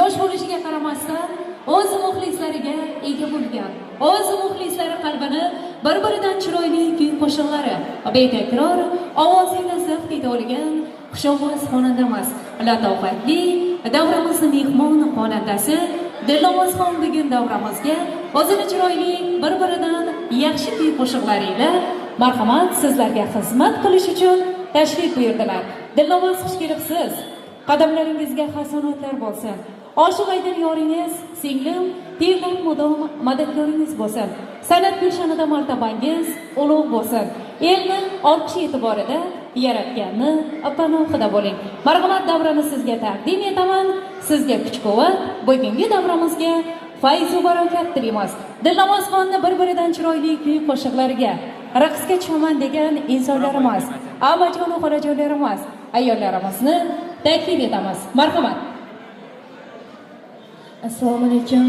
yosh bo'lishiga qaramasdan o'z muxlislariga ega bo'lgan, o'z muxlislari qalbini bir-biridan chiroyli kuy qo'shiqlari, betakror ovoziga zabt eta olgan xushovoz xonandamiz, latofatli davramizning mehmon xonandasi Dilnavozxon bugun davramizga o'zini chiroyli bir-biridan yaxshi kuy qo'shiqlari ila marhamat sizlarga xizmat qilish uchun tashrif buyurdilar. Dilnavoz xush kelibsiz. Qadamlaringizga hasonatlar bo'lsin. Oshiq aydin yoringiz, singlim, tevdan mudom madadkoringiz bo'lsin. San'at gulshanida martabangiz ulug' bo'lsin. Elni olqish e'tiborida yaratganni panohida bo'ling. Marhamat, davrani sizga taqdim etaman. Sizga kuch-quvvat, bugungi davramizga fayz va barokat tilaymiz. Dilnavozxonni bir-biridan chiroyli kuy qo'shiqlariga raqsga tushaman degan insonlarimiz, amajon xonajonlarimiz, ayollarimizni taklif etamiz. Marhamat. Assalomu alaykum.